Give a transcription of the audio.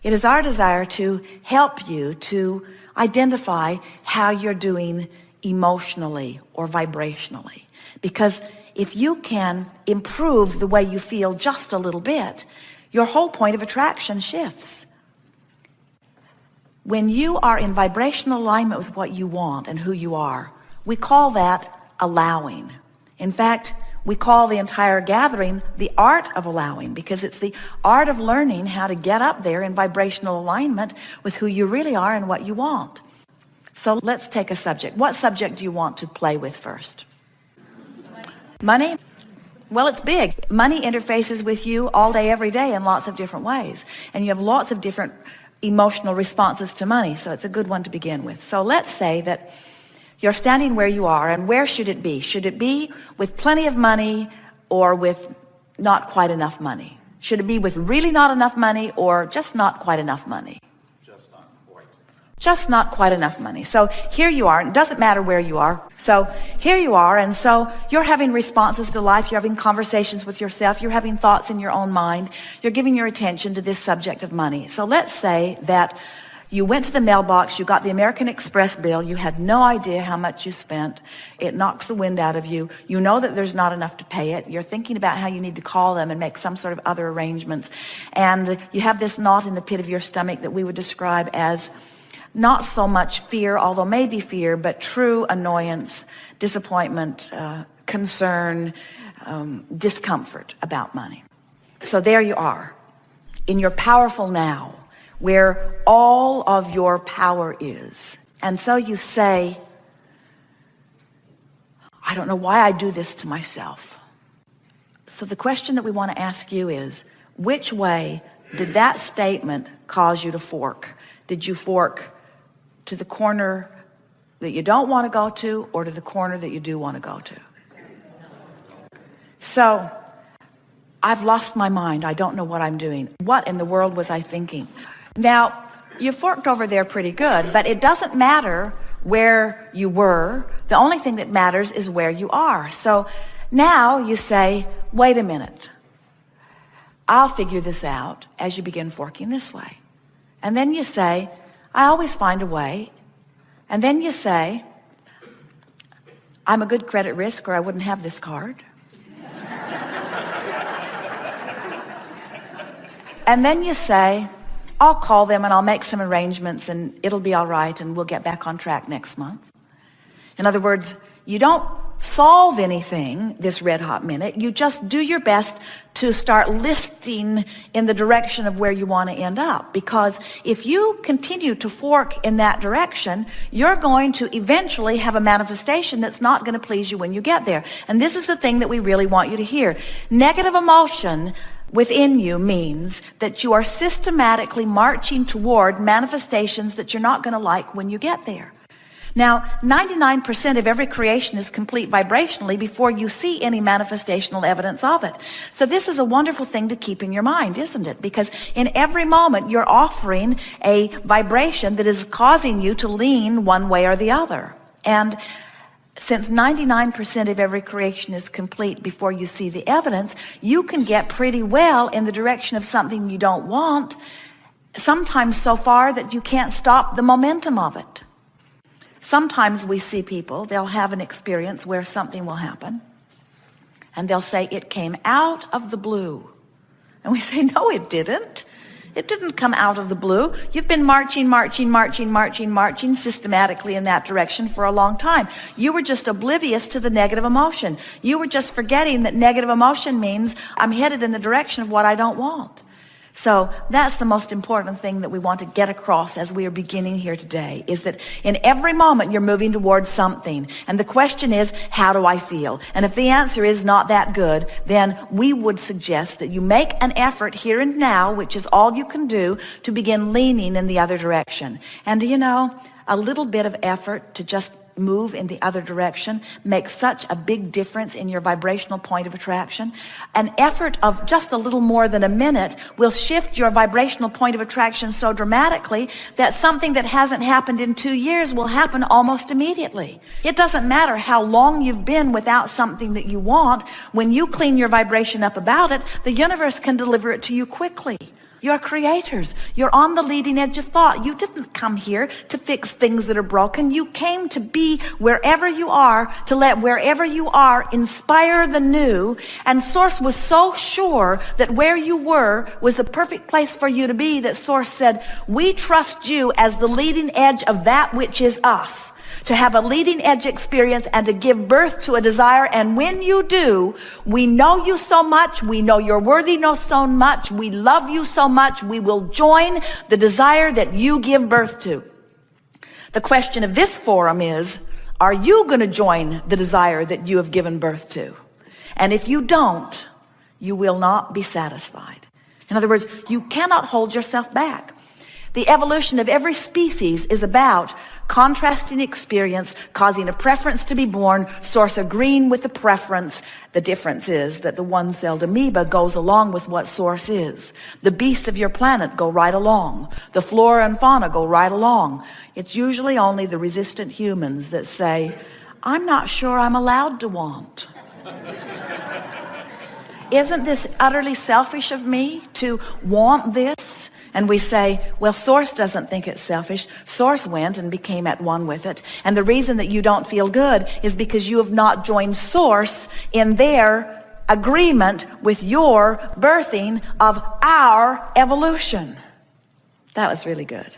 It is our desire to help you to identify how you're doing emotionally or vibrationally. Because if you can improve the way you feel just a little bit, your whole point of attraction shifts. When you are in vibrational alignment with what you want and who you are, we call that allowing. In fact, we call the entire gathering the art of allowing, because it's the art of learning how to get up there in vibrational alignment with who you really are and what you want. So let's take a subject. What subject do you want to play with first? Money? Well, it's big. Money interfaces with you all day, every day in lots of different ways. And you have lots of different emotional responses to money. So it's a good one to begin with. So let's say that you're standing where you are, and where should it be? Should it be with plenty of money or with not quite enough money? Should it be with really not enough money or just not quite enough money? Just not quite enough money. So here you are, and it doesn't matter where you are. So here you are, and so you're having responses to life, you're having conversations with yourself, you're having thoughts in your own mind, you're giving your attention to this subject of money. So let's say that you went to the mailbox, you got the American Express bill, you had no idea how much you spent, it knocks the wind out of you, you know that there's not enough to pay it, you're thinking about how you need to call them and make some sort of other arrangements, and you have this knot in the pit of your stomach that we would describe as not so much fear, although maybe fear, but true annoyance, disappointment, concern, discomfort about money. So there you are, in your powerful now, where all of your power is. And so you say, I don't know why I do this to myself. So the question that we want to ask you is, which way did that statement cause you to fork? Did you fork to the corner that you don't want to go to, or to the corner that you do want to go to? So, I've lost my mind. I don't know what I'm doing. What in the world was I thinking? Now, you forked over there pretty good, but it doesn't matter where you were. The only thing that matters is where you are. So now you say, wait a minute. I'll figure this out as you begin forking this way. And then you say, I always find a way. And then you say, I'm a good credit risk or I wouldn't have this card. And then you say, I'll call them and I'll make some arrangements and it'll be all right and we'll get back on track next month. In other words, you don't solve anything this red hot minute. You just do your best to start listing in the direction of where you want to end up. Because if you continue to fork in that direction, you're going to eventually have a manifestation that's not going to please you when you get there. And this is the thing that we really want you to hear. Negative emotion within you means that you are systematically marching toward manifestations that you're not going to like when you get there. Now, 99% of every creation is complete vibrationally before you see any manifestational evidence of it. So this is a wonderful thing to keep in your mind, isn't it? Because in every moment you're offering a vibration that is causing you to lean one way or the other. And since 99% of every creation is complete before you see the evidence, you can get pretty well in the direction of something you don't want, sometimes so far that you can't stop the momentum of it. Sometimes we see people, they'll have an experience where something will happen, and they'll say, it came out of the blue. And we say, no, it didn't. It didn't come out of the blue. You've been marching systematically in that direction for a long time. You were just oblivious to the negative emotion. You were just forgetting that negative emotion means I'm headed in the direction of what I don't want. So that's the most important thing that we want to get across as we are beginning here today, is that in every moment you're moving towards something. And the question is, how do I feel? And if the answer is not that good, then we would suggest that you make an effort here and now, which is all you can do, to begin leaning in the other direction. And do you know, a little bit of effort to just move in the other direction makes such a big difference in your vibrational point of attraction. An effort of just a little more than a minute will shift your vibrational point of attraction so dramatically that something that hasn't happened in 2 years will happen almost immediately. It doesn't matter how long you've been without something that you want. When you clean your vibration up about it, the universe can deliver it to you quickly. You're creators. You're on the leading edge of thought. You didn't come here to fix things that are broken. You came to be wherever you are, to let wherever you are inspire the new. And Source was so sure that where you were was the perfect place for you to be that Source said, we trust you as the leading edge of that which is us, to have a leading edge experience and to give birth to a desire. And when you do, we know you so much. We know you're worthy so much. We love you so much. We will join the desire that you give birth to. The question of this forum is, are you going to join the desire that you have given birth to? And if you don't, you will not be satisfied. In other words, you cannot hold yourself back. The evolution of every species is about contrasting experience, causing a preference to be born, Source agreeing with the preference. The difference is that the one-celled amoeba goes along with what Source is. The beasts of your planet go right along. The flora and fauna go right along. It's usually only the resistant humans that say, I'm not sure I'm allowed to want. Isn't this utterly selfish of me to want this? And we say, well, Source doesn't think it's selfish. Source went and became at one with it. And the reason that you don't feel good is because you have not joined Source in their agreement with your birthing of our evolution. That was really good.